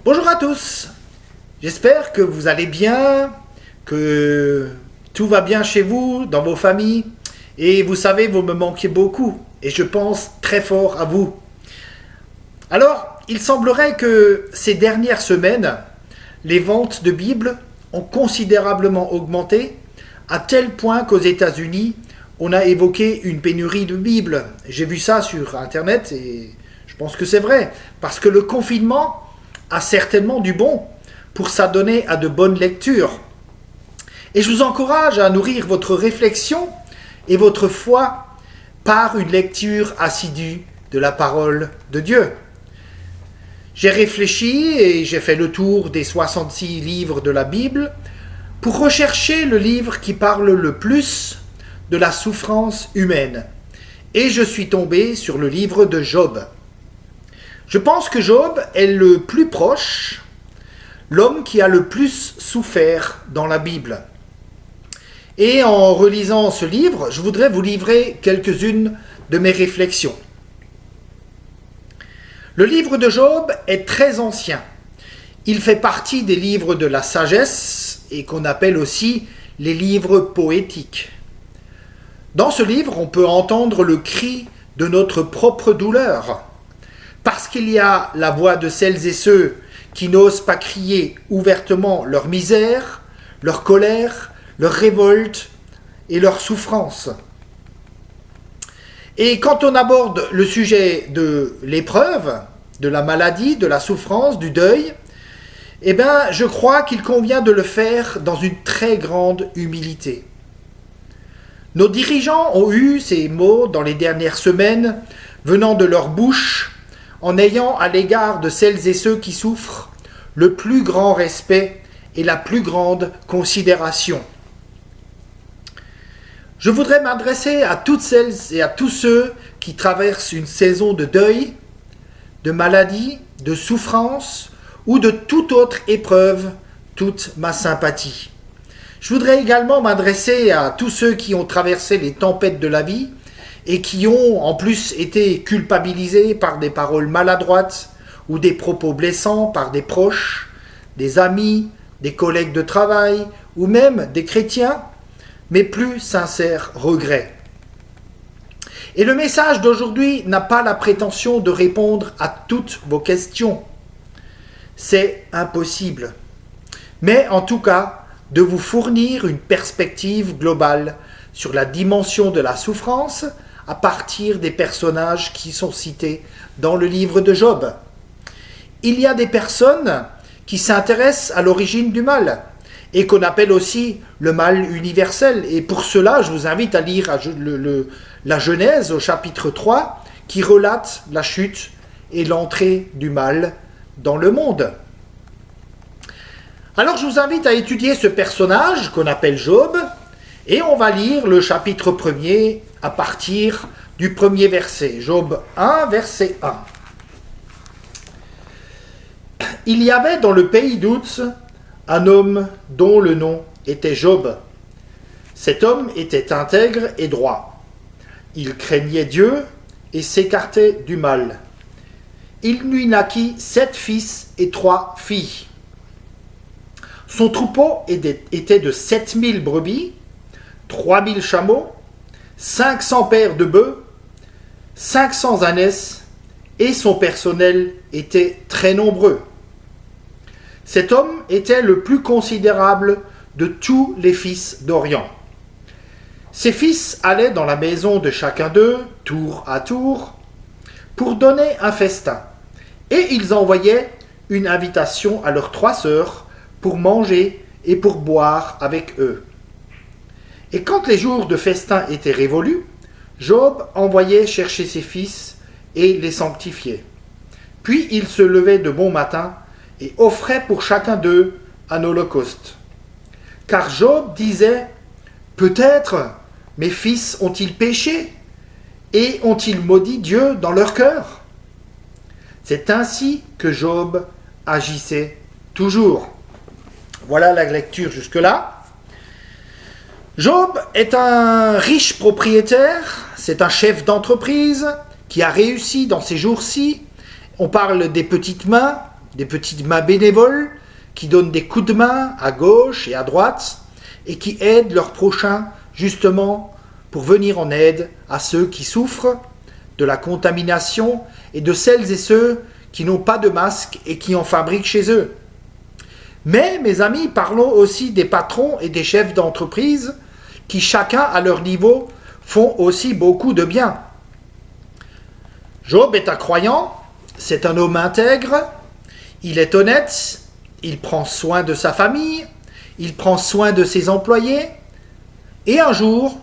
Bonjour à tous, j'espère que vous allez bien, que tout va bien chez vous, dans vos familles. Et vous savez, vous me manquez beaucoup et je pense très fort à vous. Alors, il semblerait que ces dernières semaines, les ventes de Bibles ont considérablement augmenté à tel point qu'aux États-Unis, on a évoqué une pénurie de Bibles. J'ai vu ça sur Internet et je pense que c'est vrai, parce que le confinement a certainement du bon pour s'adonner à de bonnes lectures. Et je vous encourage à nourrir votre réflexion et votre foi par une lecture assidue de la parole de Dieu. J'ai réfléchi et j'ai fait le tour des 66 livres de la Bible pour rechercher le livre qui parle le plus de la souffrance humaine. Et je suis tombé sur le livre de Job. Je pense que Job est le plus proche, l'homme qui a le plus souffert dans la Bible. Et en relisant ce livre, je voudrais vous livrer quelques-unes de mes réflexions. Le livre de Job est très ancien. Il fait partie des livres de la sagesse et qu'on appelle aussi les livres poétiques. Dans ce livre, on peut entendre le cri de notre propre douleur, parce qu'il y a la voix de celles et ceux qui n'osent pas crier ouvertement leur misère, leur colère, leur révolte et leur souffrance. Et quand on aborde le sujet de l'épreuve, de la maladie, de la souffrance, du deuil, eh bien, je crois qu'il convient de le faire dans une très grande humilité. Nos dirigeants ont eu ces mots dans les dernières semaines, venant de leur bouche, en ayant à l'égard de celles et ceux qui souffrent le plus grand respect et la plus grande considération. Je voudrais m'adresser à toutes celles et à tous ceux qui traversent une saison de deuil, de maladie, de souffrance ou de toute autre épreuve, toute ma sympathie. Je voudrais également m'adresser à tous ceux qui ont traversé les tempêtes de la vie et qui ont en plus été culpabilisés par des paroles maladroites ou des propos blessants par des proches, des amis, des collègues de travail ou même des chrétiens, mes plus sincères regrets. Et le message d'aujourd'hui n'a pas la prétention de répondre à toutes vos questions. C'est impossible. Mais en tout cas, de vous fournir une perspective globale sur la dimension de la souffrance à partir des personnages qui sont cités dans le livre de Job. Il y a des personnes qui s'intéressent à l'origine du mal et qu'on appelle aussi le mal universel. Et pour cela, je vous invite à lire la Genèse au chapitre 3 qui relate la chute et l'entrée du mal dans le monde. Alors je vous invite à étudier ce personnage qu'on appelle Job et on va lire le chapitre 1er à partir du premier verset. Job 1, verset 1. Il y avait dans le pays d'Ouz un homme dont le nom était Job. Cet homme était intègre et droit. Il craignait Dieu et s'écartait du mal. Il lui naquit 7 fils et 3 filles. Son troupeau était de 7000 brebis, 3000 chameaux, 500 paires de bœufs, 500 ânesses, et son personnel était très nombreux. Cet homme était le plus considérable de tous les fils d'Orient. Ses fils allaient dans la maison de chacun d'eux, tour à tour, pour donner un festin, et ils envoyaient une invitation à leurs 3 sœurs pour manger et pour boire avec eux. Et quand les jours de festin étaient révolus, Job envoyait chercher ses fils et les sanctifiait. Puis il se levait de bon matin et offrait pour chacun d'eux un holocauste. Car Job disait « Peut-être mes fils ont-ils péché et ont-ils maudit Dieu dans leur cœur ?» C'est ainsi que Job agissait toujours. Voilà la lecture jusque-là. Job est un riche propriétaire, c'est un chef d'entreprise qui a réussi dans ces jours-ci. On parle des petites mains, des petites mains bénévoles qui donnent des coups de main à gauche et à droite et qui aident leurs prochains justement pour venir en aide à ceux qui souffrent de la contamination et de celles et ceux qui n'ont pas de masque et qui en fabriquent chez eux. Mais, mes amis, parlons aussi des patrons et des chefs d'entreprise qui, chacun à leur niveau, font aussi beaucoup de bien. Job est un croyant, c'est un homme intègre, il est honnête, il prend soin de sa famille, il prend soin de ses employés, et un jour,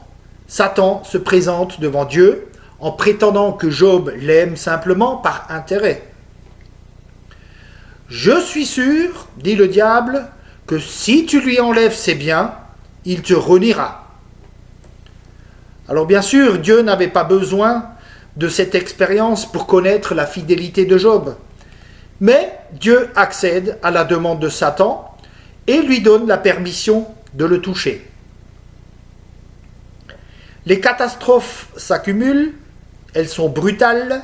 Satan se présente devant Dieu en prétendant que Job l'aime simplement par intérêt. « Je suis sûr, dit le diable, que si tu lui enlèves ses biens, il te reniera. » Alors bien sûr, Dieu n'avait pas besoin de cette expérience pour connaître la fidélité de Job. Mais Dieu accède à la demande de Satan et lui donne la permission de le toucher. Les catastrophes s'accumulent, elles sont brutales,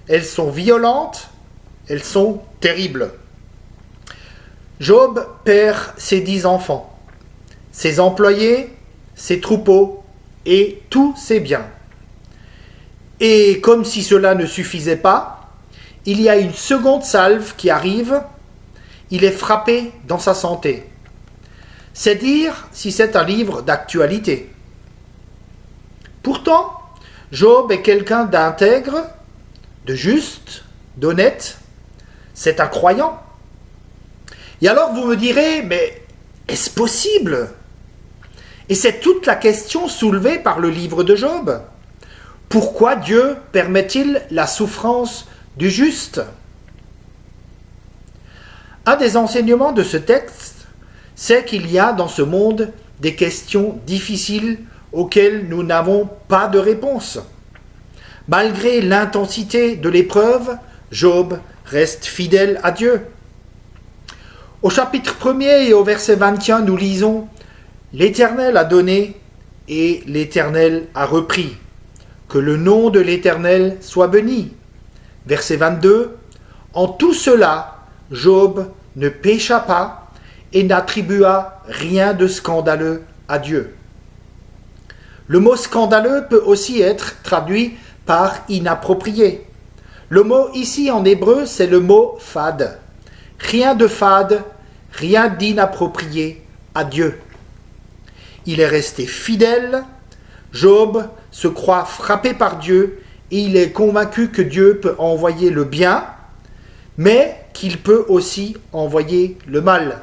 elles sont violentes, elles sont terribles. Job perd ses 10 enfants, ses employés, ses troupeaux et tous ses biens. Et comme si cela ne suffisait pas, il y a une seconde salve qui arrive, il est frappé dans sa santé. C'est dire si c'est un livre d'actualité. Pourtant, Job est quelqu'un d'intègre, de juste, d'honnête, c'est un croyant. Et alors vous me direz, mais est-ce possible ? Et c'est toute la question soulevée par le livre de Job. Pourquoi Dieu permet-il la souffrance du juste ? Un des enseignements de ce texte, c'est qu'il y a dans ce monde des questions difficiles auxquelles nous n'avons pas de réponse. Malgré l'intensité de l'épreuve, Job reste fidèle à Dieu. Au chapitre 1er et au verset 21, nous lisons « L'Éternel a donné et l'Éternel a repris. Que le nom de l'Éternel soit béni. » Verset 22 « En tout cela, Job ne pécha pas et n'attribua rien de scandaleux à Dieu. » Le mot scandaleux peut aussi être traduit par inapproprié. Le mot ici en hébreu, c'est le mot fade. Rien de fade, rien d'inapproprié à Dieu. Il est resté fidèle. Job se croit frappé par Dieu et il est convaincu que Dieu peut envoyer le bien, mais qu'il peut aussi envoyer le mal.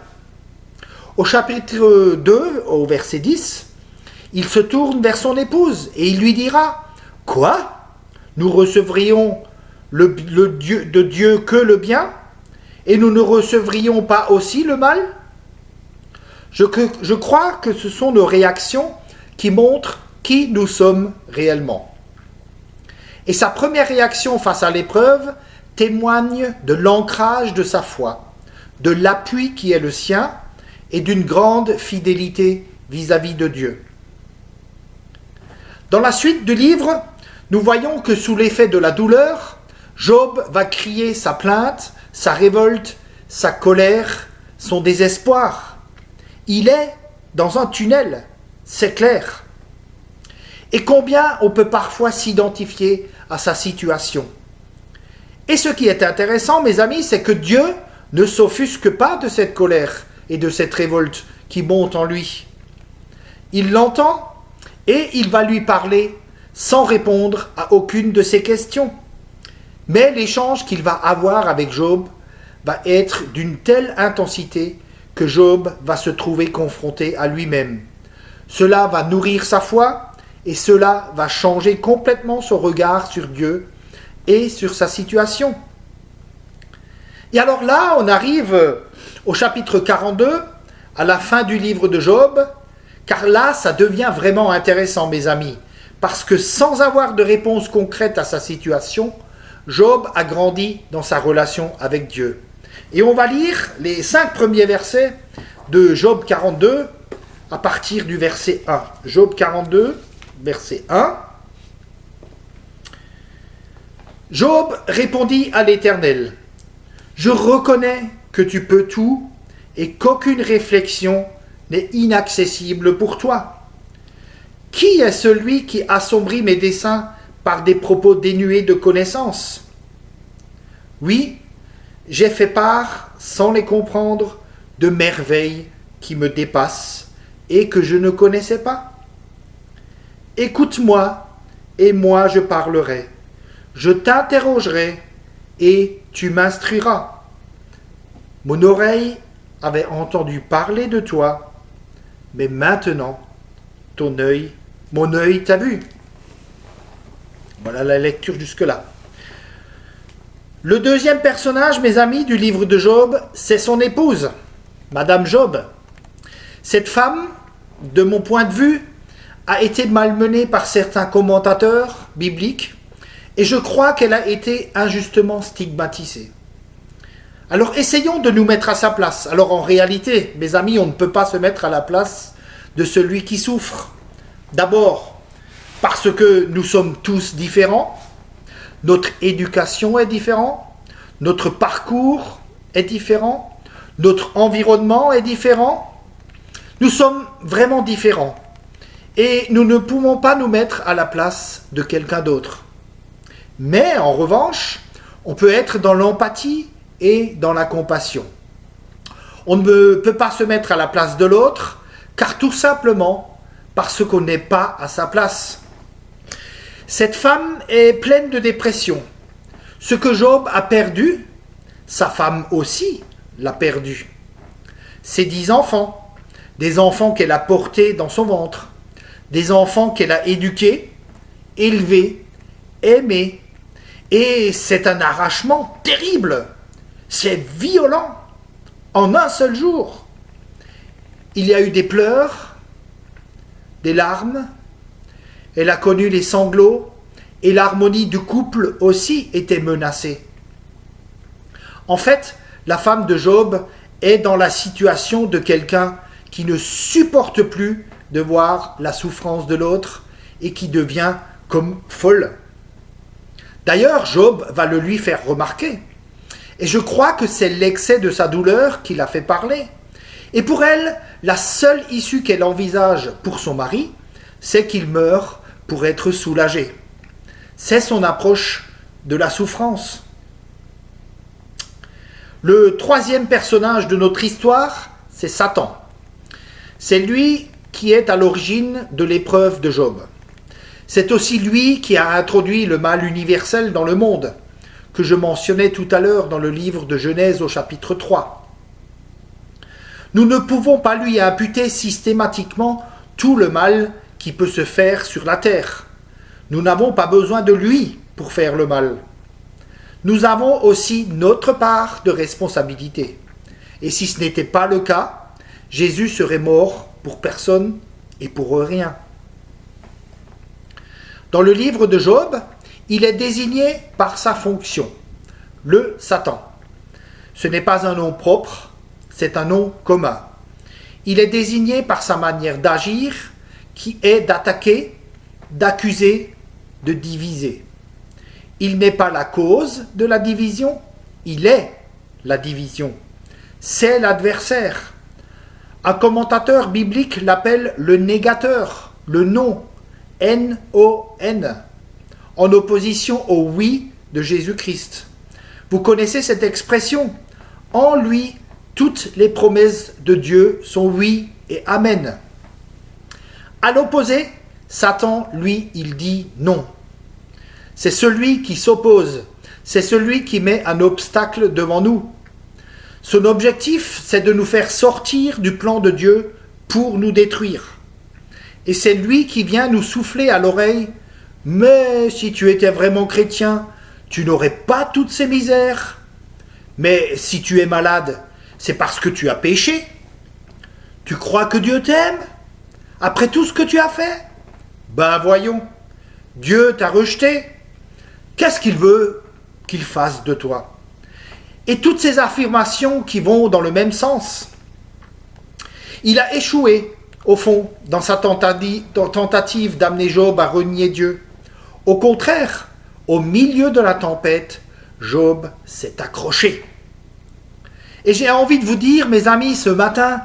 Au chapitre 2, au verset 10, il se tourne vers son épouse et il lui dira « Quoi ? Nous recevrions de Dieu que le bien et nous ne recevrions pas aussi le mal ?» Je crois que ce sont nos réactions qui montrent qui nous sommes réellement. Et sa première réaction face à l'épreuve témoigne de l'ancrage de sa foi, de l'appui qui est le sien et d'une grande fidélité vis-à-vis de Dieu. Dans la suite du livre, nous voyons que sous l'effet de la douleur, Job va crier sa plainte, sa révolte, sa colère, son désespoir. Il est dans un tunnel, c'est clair. Et combien on peut parfois s'identifier à sa situation. Et ce qui est intéressant, mes amis, c'est que Dieu ne s'offusque pas de cette colère et de cette révolte qui monte en lui. Il l'entend et il va lui parler sans répondre à aucune de ses questions. Mais l'échange qu'il va avoir avec Job va être d'une telle intensité que Job va se trouver confronté à lui-même. Cela va nourrir sa foi et cela va changer complètement son regard sur Dieu et sur sa situation. Et alors là, on arrive au chapitre 42, à la fin du livre de Job, car là, ça devient vraiment intéressant, mes amis, parce que sans avoir de réponse concrète à sa situation, Job a grandi dans sa relation avec Dieu. Et on va lire les 5 premiers versets de Job 42 à partir du verset 1. Job 42, verset 1. Job répondit à l'Éternel : « Je reconnais que tu peux tout et qu'aucune réflexion n'est inaccessible pour toi. Qui est celui qui assombrit mes desseins par des propos dénués de connaissance? Oui, j'ai fait part, sans les comprendre, de merveilles qui me dépassent et que je ne connaissais pas. Écoute-moi, et moi je parlerai. Je t'interrogerai, et tu m'instruiras. Mon oreille avait entendu parler de toi, mais maintenant, mon œil t'a vu. Voilà la lecture jusque-là. Le deuxième personnage, mes amis, du livre de Job, c'est son épouse, Madame Job. Cette femme, de mon point de vue, a été malmenée par certains commentateurs bibliques et je crois qu'elle a été injustement stigmatisée. Alors essayons de nous mettre à sa place. Alors en réalité, mes amis, on ne peut pas se mettre à la place de celui qui souffre. D'abord, parce que nous sommes tous différents, notre éducation est différente, notre parcours est différent, notre environnement est différent. Nous sommes vraiment différents et nous ne pouvons pas nous mettre à la place de quelqu'un d'autre. Mais en revanche, on peut être dans l'empathie et dans la compassion. On ne peut pas se mettre à la place de l'autre, car tout simplement parce qu'on n'est pas à sa place. Cette femme est pleine de dépression. Ce que Job a perdu, sa femme aussi l'a perdu. Ses 10 enfants, des enfants qu'elle a portés dans son ventre, des enfants qu'elle a éduqués, élevés, aimés. Et c'est un arrachement terrible. C'est violent. En un seul jour. Il y a eu des pleurs, des larmes. Elle a connu les sanglots et l'harmonie du couple aussi était menacée. En fait, la femme de Job est dans la situation de quelqu'un qui ne supporte plus de voir la souffrance de l'autre et qui devient comme folle. D'ailleurs, Job va le lui faire remarquer. Et je crois que c'est l'excès de sa douleur qui l'a fait parler. Et pour elle, la seule issue qu'elle envisage pour son mari, c'est qu'il meure pour être soulagé. C'est son approche de la souffrance. Le troisième personnage de notre histoire, c'est Satan. C'est lui qui est à l'origine de l'épreuve de Job. C'est aussi lui qui a introduit le mal universel dans le monde, que je mentionnais tout à l'heure dans le livre de Genèse au chapitre 3. Nous ne pouvons pas lui imputer systématiquement tout le mal qui peut se faire sur la terre. Nous n'avons pas besoin de lui pour faire le mal. Nous avons aussi notre part de responsabilité. Et si ce n'était pas le cas, Jésus serait mort pour personne et pour rien. Dans le livre de Job, il est désigné par sa fonction, le Satan. Ce n'est pas un nom propre, c'est un nom commun. Il est désigné par sa manière d'agir, qui est d'attaquer, d'accuser, de diviser. Il n'est pas la cause de la division, il est la division. C'est l'adversaire. Un commentateur biblique l'appelle le négateur, le non, N-O-N, en opposition au oui de Jésus-Christ. Vous connaissez cette expression? En lui, toutes les promesses de Dieu sont oui et amen. À l'opposé, Satan, lui, il dit non. C'est celui qui s'oppose, c'est celui qui met un obstacle devant nous. Son objectif, c'est de nous faire sortir du plan de Dieu pour nous détruire. Et c'est lui qui vient nous souffler à l'oreille « Mais si tu étais vraiment chrétien, tu n'aurais pas toutes ces misères. Mais si tu es malade, c'est parce que tu as péché. Tu crois que Dieu t'aime? Après tout ce que tu as fait? Ben voyons, Dieu t'a rejeté. Qu'est-ce qu'il veut qu'il fasse de toi ?» Et toutes ces affirmations qui vont dans le même sens. Il a échoué, au fond, dans sa tentative d'amener Job à renier Dieu. Au contraire, au milieu de la tempête, Job s'est accroché. Et j'ai envie de vous dire, mes amis, ce matin,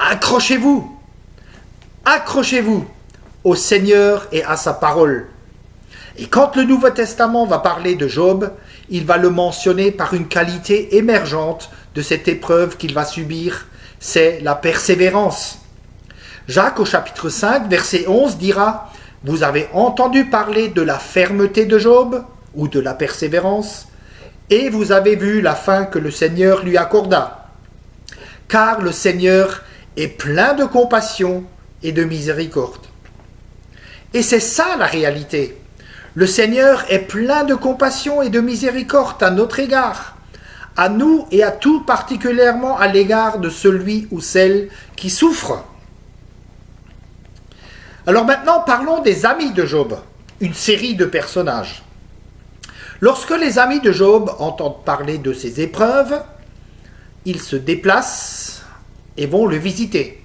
accrochez-vous. Accrochez-vous au Seigneur et à sa parole. Et quand le Nouveau Testament va parler de Job, il va le mentionner par une qualité émergente de cette épreuve qu'il va subir, c'est la persévérance. Jacques au chapitre 5, verset 11 dira « Vous avez entendu parler de la fermeté de Job ou de la persévérance, et vous avez vu la fin que le Seigneur lui accorda. Car le Seigneur est plein de compassion et de miséricorde. » Et c'est ça la réalité. Le Seigneur est plein de compassion et de miséricorde à notre égard, à nous et à tout particulièrement à l'égard de celui ou celle qui souffre. Alors maintenant, parlons des amis de Job, une série de personnages. Lorsque les amis de Job entendent parler de ses épreuves, ils se déplacent et vont le visiter.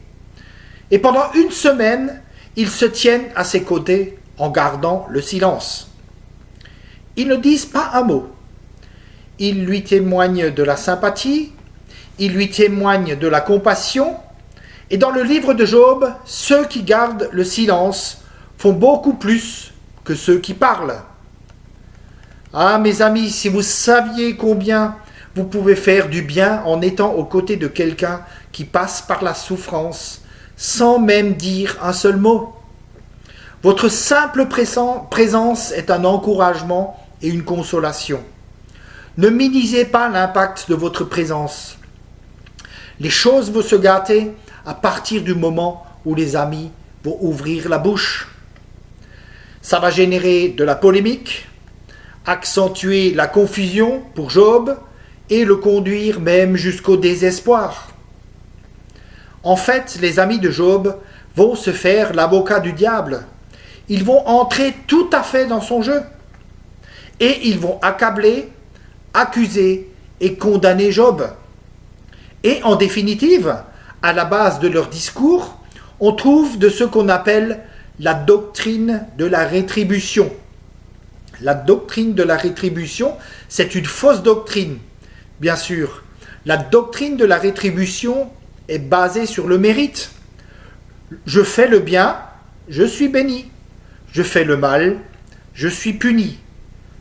Et pendant une semaine, ils se tiennent à ses côtés en gardant le silence. Ils ne disent pas un mot. Ils lui témoignent de la sympathie, ils lui témoignent de la compassion, et dans le livre de Job, ceux qui gardent le silence font beaucoup plus que ceux qui parlent. Ah, mes amis, si vous saviez combien vous pouvez faire du bien en étant aux côtés de quelqu'un qui passe par la souffrance, sans même dire un seul mot. Votre simple présence est un encouragement et une consolation. Ne minimisez pas l'impact de votre présence. Les choses vont se gâter à partir du moment où les amis vont ouvrir la bouche. Ça va générer de la polémique, accentuer la confusion pour Job et le conduire même jusqu'au désespoir. En fait, les amis de Job vont se faire l'avocat du diable. Ils vont entrer tout à fait dans son jeu. Et ils vont accabler, accuser et condamner Job. Et en définitive, à la base de leur discours, on trouve de ce qu'on appelle la doctrine de la rétribution. La doctrine de la rétribution, c'est une fausse doctrine, bien sûr. La doctrine de la rétribution est basée sur le mérite. Je fais le bien, je suis béni. Je fais le mal, je suis puni.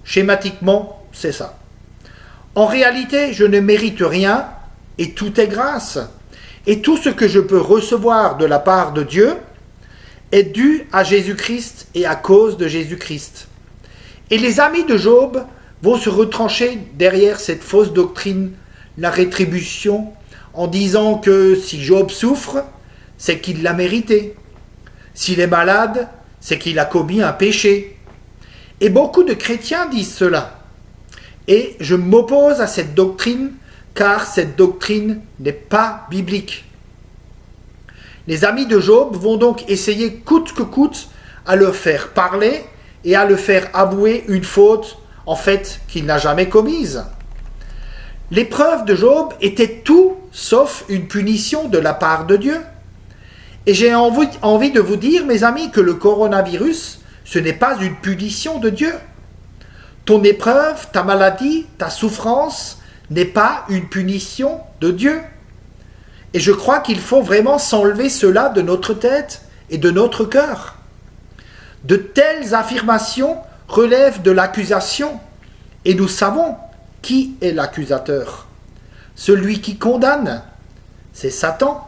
Schématiquement, c'est ça. En réalité, je ne mérite rien et tout est grâce. Et tout ce que je peux recevoir de la part de Dieu est dû à Jésus-Christ et à cause de Jésus-Christ. Et les amis de Job vont se retrancher derrière cette fausse doctrine, la rétribution, en disant que si Job souffre, c'est qu'il l'a mérité. S'il est malade, c'est qu'il a commis un péché. Et beaucoup de chrétiens disent cela. Et je m'oppose à cette doctrine, car cette doctrine n'est pas biblique. Les amis de Job vont donc essayer coûte que coûte à le faire parler et à le faire avouer une faute, en fait, qu'il n'a jamais commise. L'épreuve de Job était tout sauf une punition de la part de Dieu. Et j'ai envie de vous dire, mes amis, que le coronavirus, ce n'est pas une punition de Dieu. Ton épreuve, ta maladie, ta souffrance n'est pas une punition de Dieu. Et je crois qu'il faut vraiment s'enlever cela de notre tête et de notre cœur. De telles affirmations relèvent de l'accusation. Et nous savons qui est l'accusateur. Celui qui condamne, c'est Satan.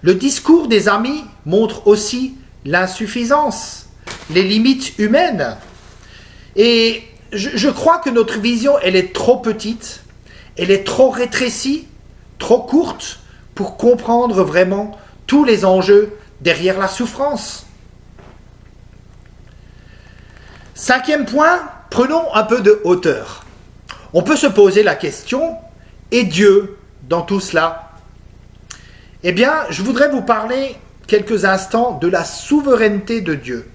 Le discours des amis montre aussi l'insuffisance, les limites humaines. Et je crois que notre vision, elle est trop petite, elle est trop rétrécie, trop courte pour comprendre vraiment tous les enjeux derrière la souffrance. Cinquième point, prenons un peu de hauteur. On peut se poser la question, et Dieu dans tout cela? Eh bien, je voudrais vous parler quelques instants de la souveraineté de Dieu.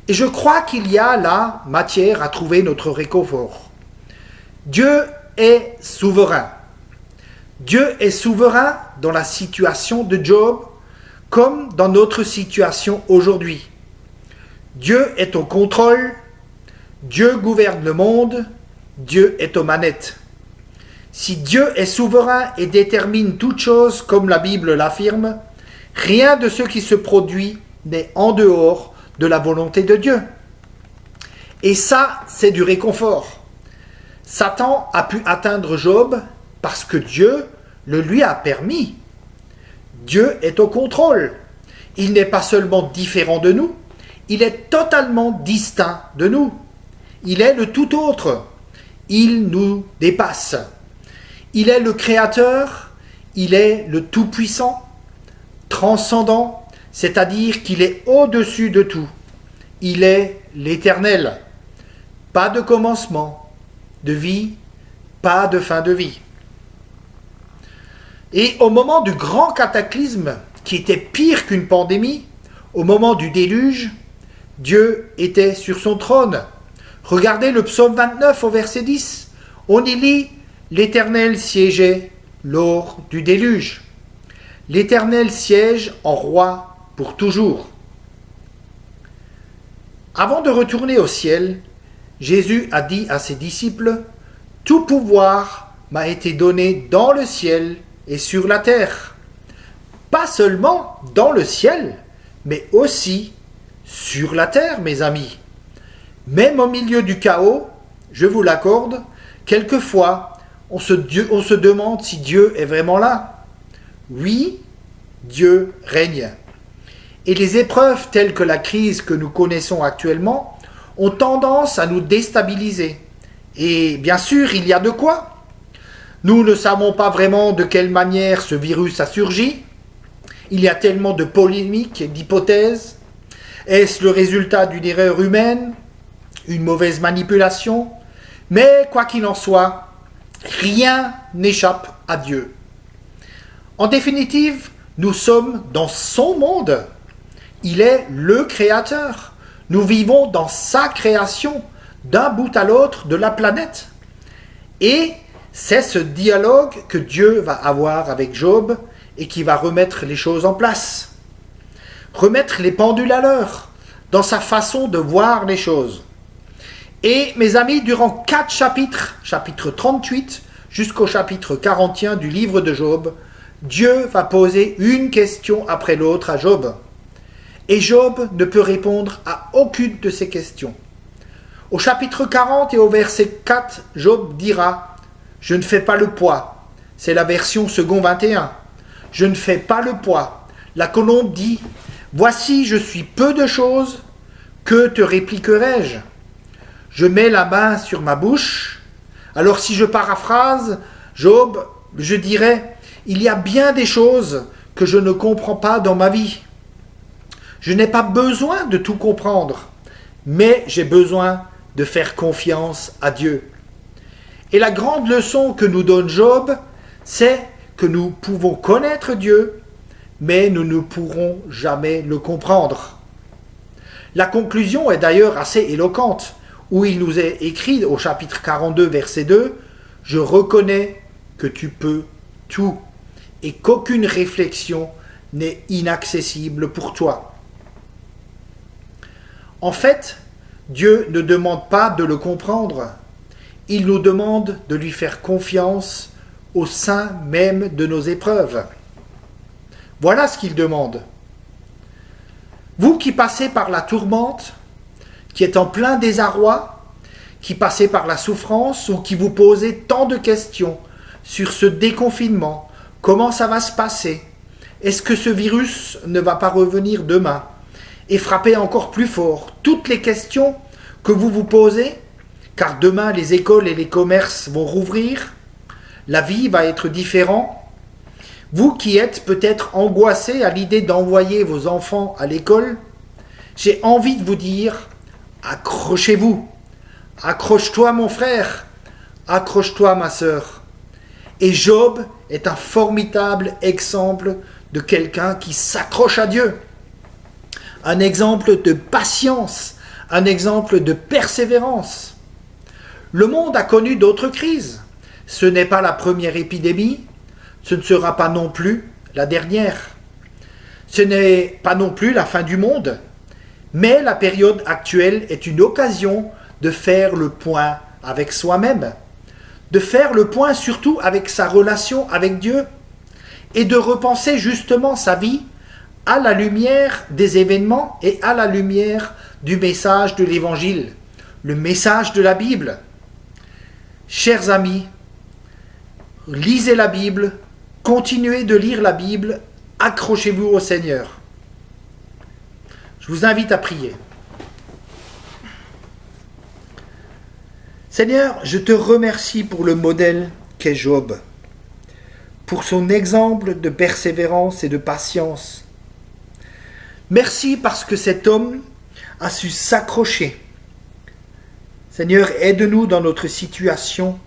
Et je crois qu'il y a là matière à trouver notre réconfort. Dieu est souverain. Dieu est souverain dans la situation de Job comme dans notre situation aujourd'hui. Dieu est au contrôle, Dieu gouverne le monde, Dieu est aux manettes. Si Dieu est souverain et détermine toute chose comme la Bible l'affirme, rien de ce qui se produit n'est en dehors de la volonté de Dieu. Et ça, c'est du réconfort. Satan a pu atteindre Job parce que Dieu le lui a permis. Dieu est au contrôle. Il n'est pas seulement différent de nous, il est totalement distinct de nous. Il est le tout autre. Il nous dépasse. Il est le Créateur, il est le Tout-Puissant, transcendant, c'est-à-dire qu'il est au-dessus de tout. Il est l'Éternel. Pas de commencement de vie, pas de fin de vie. Et au moment du grand cataclysme, qui était pire qu'une pandémie, au moment du déluge, Dieu était sur son trône. Regardez le psaume 29 au verset 10. On y lit « L'Éternel siégeait lors du déluge. L'Éternel siège en roi pour toujours. » Avant de retourner au ciel, Jésus a dit à ses disciples « Tout pouvoir m'a été donné dans le ciel et sur la terre. » Pas seulement dans le ciel, mais aussi sur la terre, mes amis. Même au milieu du chaos, je vous l'accorde, quelquefois, on se demande si Dieu est vraiment là. Oui, Dieu règne. Et les épreuves telles que la crise que nous connaissons actuellement ont tendance à nous déstabiliser. Et bien sûr, il y a de quoi. Nous ne savons pas vraiment de quelle manière ce virus a surgi. Il y a tellement de polémiques et d'hypothèses. Est-ce le résultat d'une erreur humaine, une mauvaise manipulation? Mais quoi qu'il en soit, rien n'échappe à Dieu. En définitive, nous sommes dans son monde. Il est le Créateur. Nous vivons dans sa création, d'un bout à l'autre de la planète. Et c'est ce dialogue que Dieu va avoir avec Job et qui va remettre les choses en place. Remettre les pendules à l'heure dans sa façon de voir les choses. Et mes amis, durant 4 chapitres, chapitre 38 jusqu'au chapitre 41 du livre de Job, Dieu va poser une question après l'autre à Job. Et Job ne peut répondre à aucune de ces questions. Au chapitre 40 et au verset 4, Job dira « Je ne fais pas le poids ». C'est la version second 21. « Je ne fais pas le poids ». La colombe dit « Voici, je suis peu de choses, que te répliquerai-je ? Je mets la main sur ma bouche. » Alors si je paraphrase Job, je dirais « Il y a bien des choses que je ne comprends pas dans ma vie. Je n'ai pas besoin de tout comprendre, mais j'ai besoin de faire confiance à Dieu. » Et la grande leçon que nous donne Job, c'est que nous pouvons connaître Dieu, mais nous ne pourrons jamais le comprendre. La conclusion est d'ailleurs assez éloquente, où il nous est écrit au chapitre 42, verset 2, « Je reconnais que tu peux tout, et qu'aucune réflexion n'est inaccessible pour toi. » En fait, Dieu ne demande pas de le comprendre, il nous demande de lui faire confiance au sein même de nos épreuves. Voilà ce qu'il demande. Vous qui passez par la tourmente, qui êtes en plein désarroi, qui passez par la souffrance ou qui vous posez tant de questions sur ce déconfinement, comment ça va se passer? Est-ce que ce virus ne va pas revenir demain et frapper encore plus fort? Toutes les questions que vous vous posez, car demain les écoles et les commerces vont rouvrir, la vie va être différente. Vous qui êtes peut-être angoissé à l'idée d'envoyer vos enfants à l'école, j'ai envie de vous dire, accrochez-vous, accroche-toi mon frère, accroche-toi ma sœur. Et Job est un formidable exemple de quelqu'un qui s'accroche à Dieu. Un exemple de patience, un exemple de persévérance. Le monde a connu d'autres crises. Ce n'est pas la première épidémie, ce ne sera pas non plus la dernière. Ce n'est pas non plus la fin du monde, mais la période actuelle est une occasion de faire le point avec soi-même, de faire le point surtout avec sa relation avec Dieu et de repenser justement sa vie à la lumière des événements et à la lumière du message de l'Évangile, le message de la Bible. Chers amis, lisez la Bible, continuez de lire la Bible, accrochez-vous au Seigneur. Je vous invite à prier. Seigneur, je te remercie pour le modèle qu'est Job, pour son exemple de persévérance et de patience. Merci parce que cet homme a su s'accrocher. Seigneur, aide-nous dans notre situation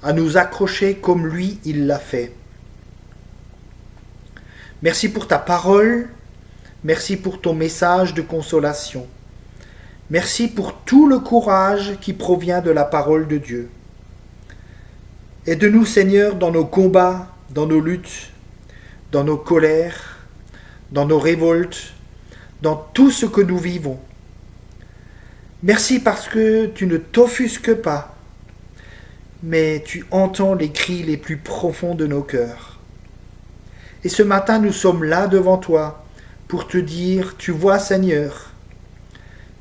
à nous accrocher comme lui, il l'a fait. Merci pour ta parole, merci pour ton message de consolation. Merci pour tout le courage qui provient de la parole de Dieu. Aide-nous, Seigneur, dans nos combats, dans nos luttes, dans nos colères, dans nos révoltes, dans tout ce que nous vivons. Merci parce que tu ne t'offusques pas, mais tu entends les cris les plus profonds de nos cœurs. Et ce matin, nous sommes là devant toi pour te dire, tu vois, Seigneur,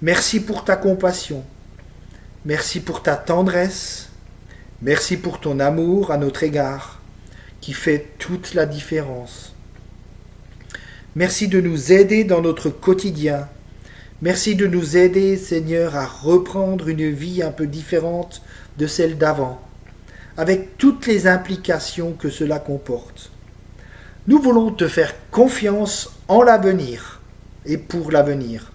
merci pour ta compassion, merci pour ta tendresse, merci pour ton amour à notre égard, qui fait toute la différence. Merci de nous aider dans notre quotidien. Merci de nous aider, Seigneur, à reprendre une vie un peu différente de celle d'avant, avec toutes les implications que cela comporte. Nous voulons te faire confiance en l'avenir et pour l'avenir.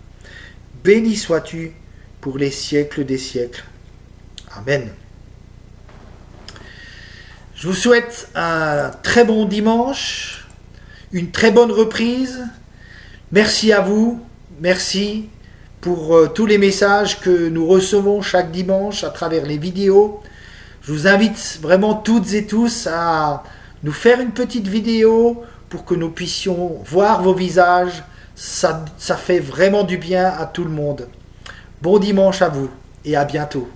Béni sois-tu pour les siècles des siècles. Amen. Je vous souhaite un très bon dimanche, une très bonne reprise. Merci à vous, merci pour tous les messages que nous recevons chaque dimanche à travers les vidéos. Je vous invite vraiment toutes et tous à nous faire une petite vidéo pour que nous puissions voir vos visages. Ça fait vraiment du bien à tout le monde. Bon dimanche à vous et à bientôt.